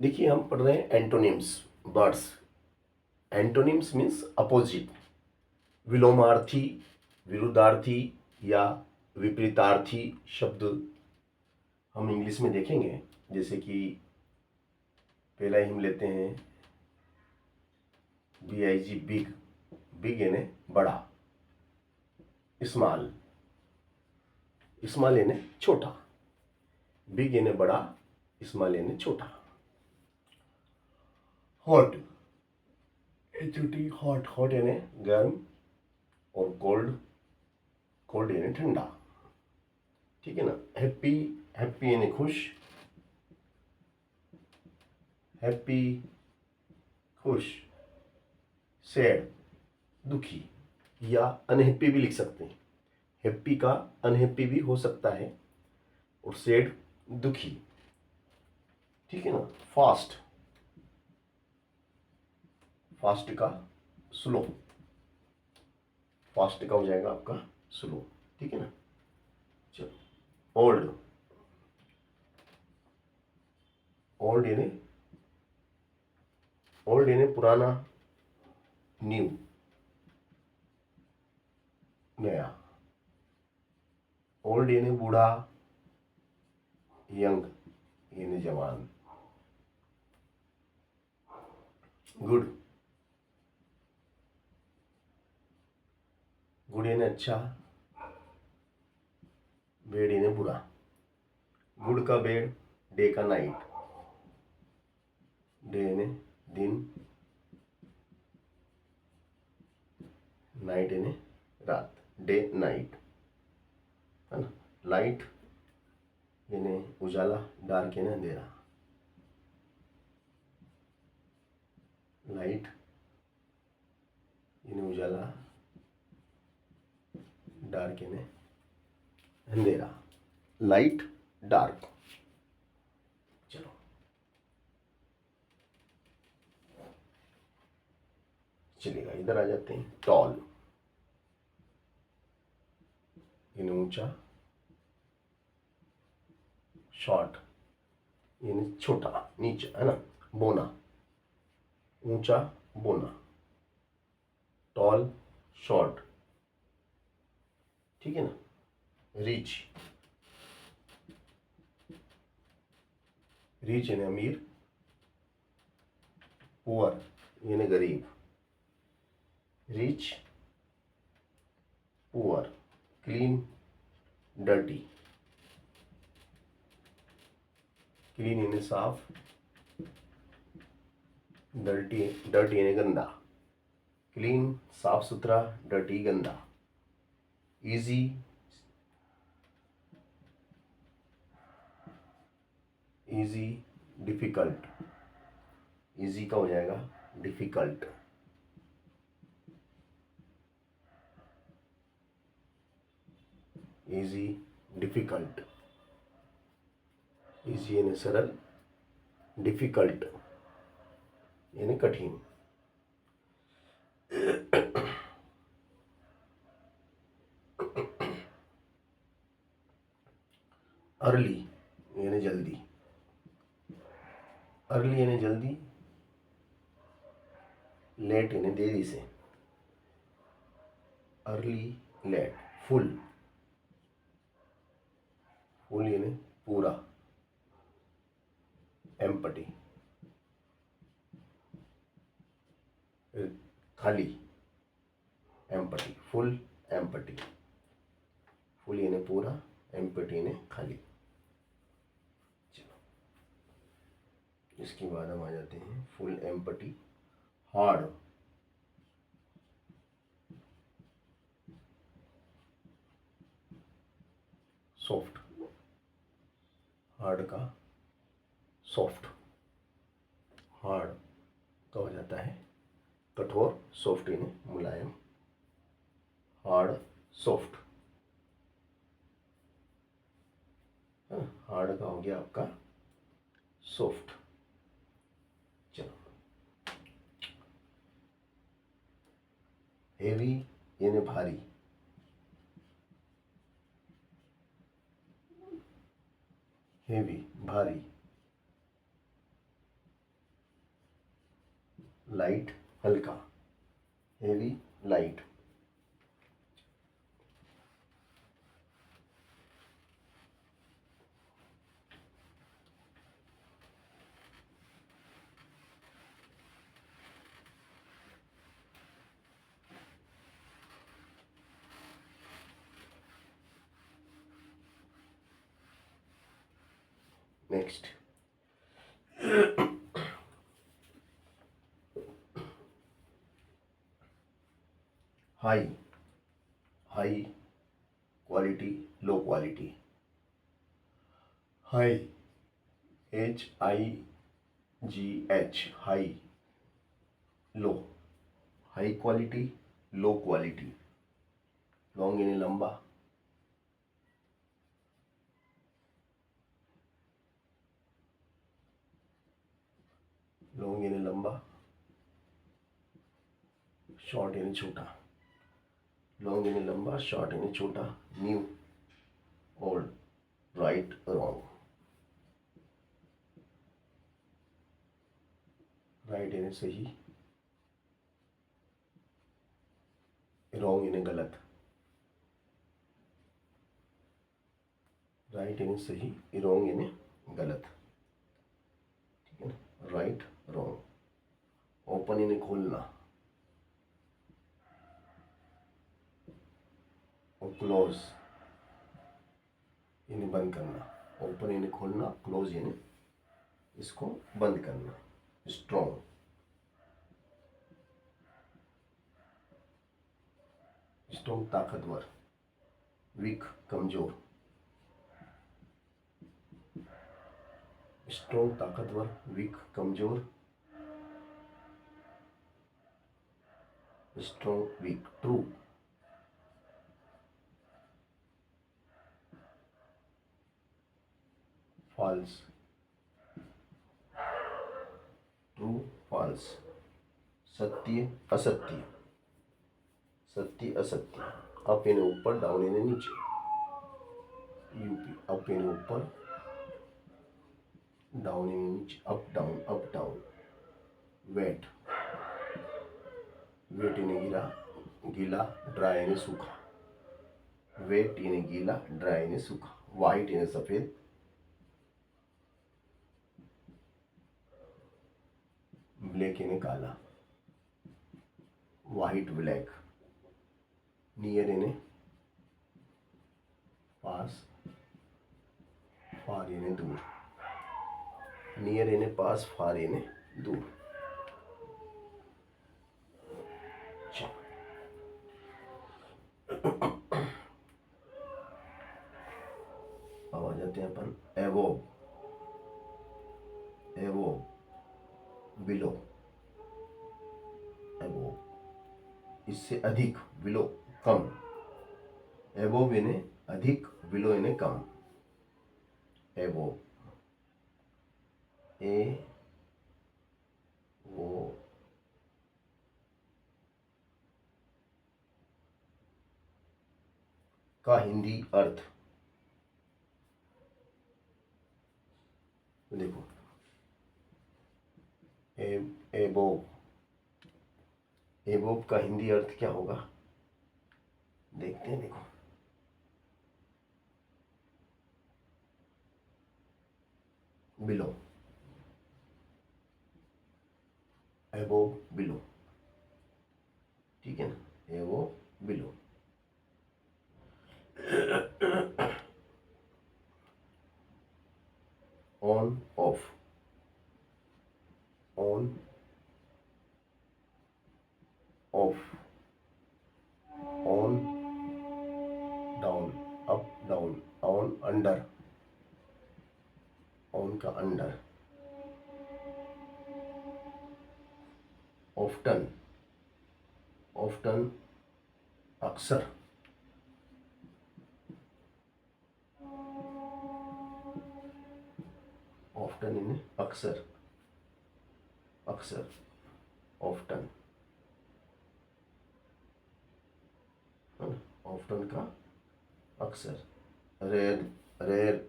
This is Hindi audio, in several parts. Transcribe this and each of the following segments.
देखिए हम पढ़ रहे हैं antonyms, words. Antonyms means opposite, विलोमार्थी, विरुद्धार्थी या विपरीतार्थी शब्द हम इंग्लिश में देखेंगे। जैसे कि पहला ही हम लेते हैं BIG, बिग। बिग यानी बड़ा। स्मॉल, स्मॉल यानी छोटा। बिग यानी बड़ा, स्मॉल यानी छोटा। Hot, HOT, hot. हॉट यानी गर्म और कोल्ड, कोल्ड यानी ठंडा। ठीक है ना। हैप्पी, हैप्पी यानी खुश। हैप्पी, खुश। सैड, दुखी या अनहैप्पी भी लिख सकते हैं। हैप्पी का अनहैप्पी भी हो सकता है और सैड दुखी। ठीक है ना। फास्ट, फास्ट का स्लो। फास्ट का हो जाएगा आपका स्लो। ठीक है ना। चलो। ओल्ड, ओल्ड यानी, ओल्ड यानी पुराना, न्यू नया। ओल्ड यानी बूढ़ा, यंग यानी जवान। गुड, गुड यानी अच्छा, बेड यानी बुरा। गुड का बेड, डे का नाइट। डे यानी दिन, नाइट यानी रात। डे नाइट, है ना। लाइट यानी उजाला, डार्क यानी अंधेरा। लाइट यानी उजाला, डार्क यानी अंधेरा। Light, dark. चलो, चलिएगा इधर आ जाते हैं। टॉल यानी ऊंचा, शॉर्ट यानी छोटा, नीचा, है ना। बोना, ऊंचा, बोना। Tall, short. ठीक है ना। रिच, रिच यानी अमीर। पुअर यानी गरीब। Rich, poor. Clean, dirty. Clean यानी साफ, डर्टी, डर्टी यानी गंदा। क्लीन साफ सुथरा, डर्टी गंदा। Easy, easy, difficult. इजी का हो जाएगा डिफिकल्ट। Easy, difficult. इजी यानी सरल, डिफिकल्ट यानी कठिन। अर्ली यानी जल्दी। अर्ली यानी जल्दी, लेट यानी देरी से। Early, late. फुल, फुल यानी पूरा। एम्पटी, खाली। Empty, full, empty. फुल यानी पूरा, एम्पटी यानी खाली। चलो, इसके बाद हम आ जाते हैं full empty. Hard, soft. Hard का सॉफ्ट। हार्ड का हो जाता है कठोर, सॉफ्ट यानी मुलायम। Hard, soft. हार्ड का हो गया आपका सॉफ्ट। चलो, हेवी यानी भारी। हेवी, भारी। लाइट हल्का, heavy light, next high, high quality, low quality, high, HIGH, high, low, high quality, low quality, long यानी लंबा, लॉन्ग यानी लंबा, शॉर्ट यानी छोटा, लॉन्ग यानी लंबा, शॉर्ट यानी छोटा, new, old, right, wrong, right यानी सही, रॉन्ग यानी गलत, राइट यानी सही, रॉन्ग यानी गलत, ठीक है ना, राइट, रॉन्ग, ओपन यानी खोलना और क्लोज यानी बंद करना, ओपन यानी खोलना, क्लोज यानी इसको बंद करना, स्ट्रॉन्ग, स्ट्रॉन्ग ताकतवर, वीक कमजोर, स्ट्रॉन्ग ताकतवर, वीक कमजोर, strong weak, true, false, true, false, सत्य, असत्य, सत्य, असत्य, अप यानी ऊपर, डाउन यानी नीचे, यूपी, अप यानी ऊपर, डाउन यानी नीचे, अप डाउन, वेट, वेट यानी गीला, गीला, ड्राई यानी सूखा, वेट यानी गीला, ड्राई यानी सूखा, वाइट यानी सफेद, ब्लैक यानी काला, वाइट, ब्लैक, नियर यानी पास, फार यानी दूर, नियर यानी पास, फार यानी दूर। अब आ जाते हैं अपन एवोव, एवोव, बिलो, एवोव, इससे अधिक, बिलो कम, एवोव यानी अधिक, बिलो यानी कम, एवोव, ए वो का हिंदी अर्थ देखो, एबोव, एबोव का हिंदी अर्थ क्या होगा, देखते हैं, देखो, बिलो, एबोव, बिलो, ठीक है ना, above, below, on, off, on, off, on, down, up down, on, under, on का अंडर, ऑफ्टन, ऑफ्टन अक्सर, ऑफ्टन यानी अक्सर, अक्सर, ऑफ्टन, ऑफ्टन का अक्सर, rare, rare,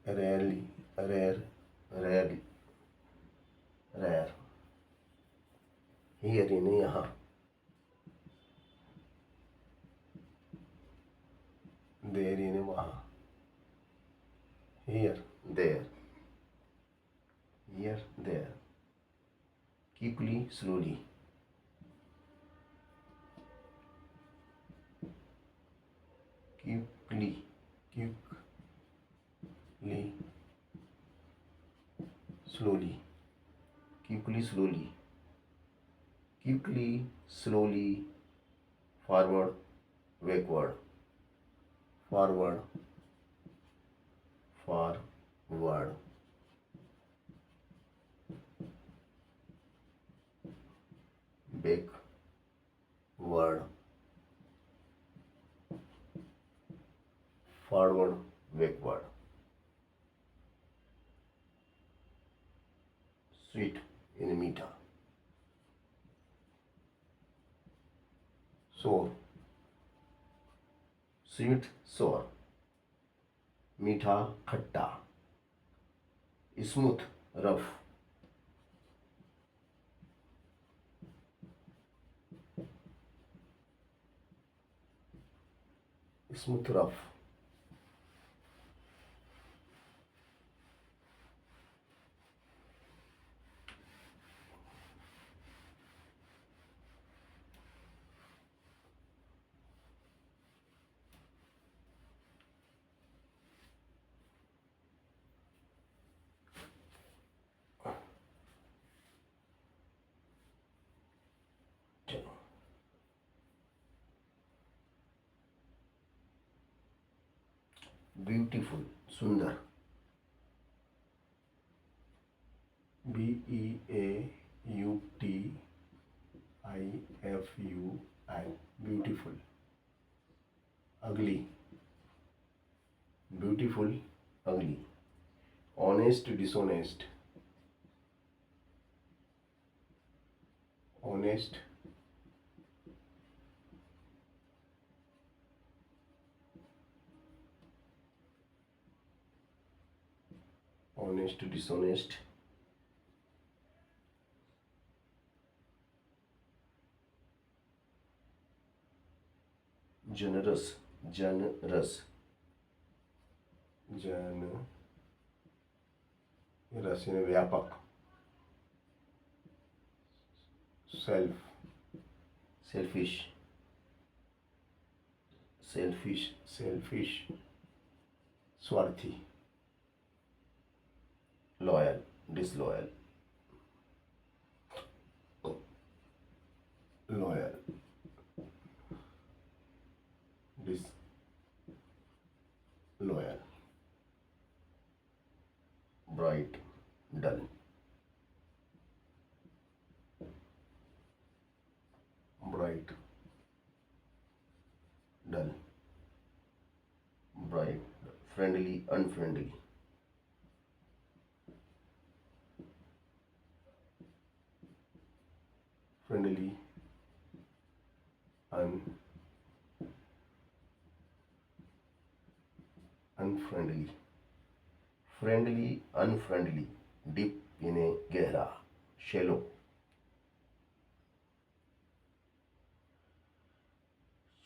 rarely, rare, rarely, rare, here यानी यहाँ, देयर यानी वहाँ, here there, here there, quickly slowly, quickly, quickly slowly, quickly slowly, quickly slowly, forward backward, forward forward, backward, forward backward, sweet in मीठा, sour, sweet sour, मीठा खट्टा, स्मूथ रफ, स्मूथ रफ, चलो ब्यूटीफुल सुंदर, BEAUTIFUL, beautiful, ugly, beautiful ugly, honest dishonest, honest honest dishonest, generous generous, generous यानी व्यापक, सेल्फ सेल्फिश, सेल्फिश स्वार्थी, loyal disloyal, loyal disloyal, bright dull, bright dull, bright, friendly unfriendly, friendly unfriendly, friendly unfriendly, deep यानी गहरा, शेलो,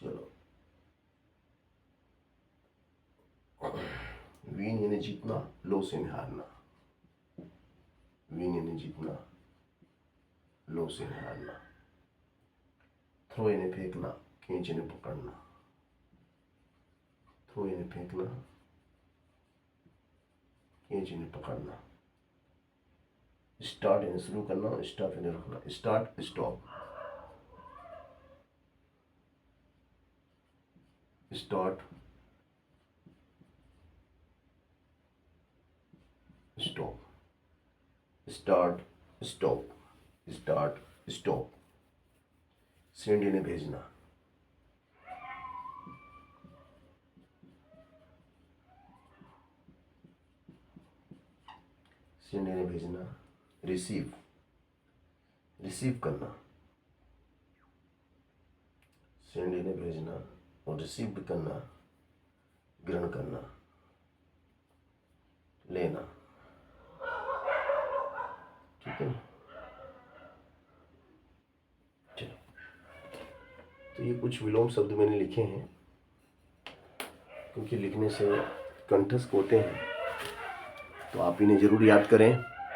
चलो विन यानी जीतना, लॉस यानी हारना, विन यानी जीतना, लॉस यानी हारना, थ्रो यानी फेंकना, खींच यानी पकड़ना, थ्रो यानी फेंकना, खींच यानी पकड़ना, स्टार्ट यानी शुरू करना, स्टॉप यानी रुकना, start stop, start stop, start stop, start stop, send यानी भेजना, सेंड यानी भेजना, रिसीव रिसीव करना, सेंड यानी भेजना और रिसीव भी करना, ग्रहण करना, लेना, ठीक है। तो ये कुछ विलोम शब्द मैंने लिखे हैं, क्योंकि लिखने से कंठस्थ होते हैं, तो आप इन्हें ज़रूर याद करें।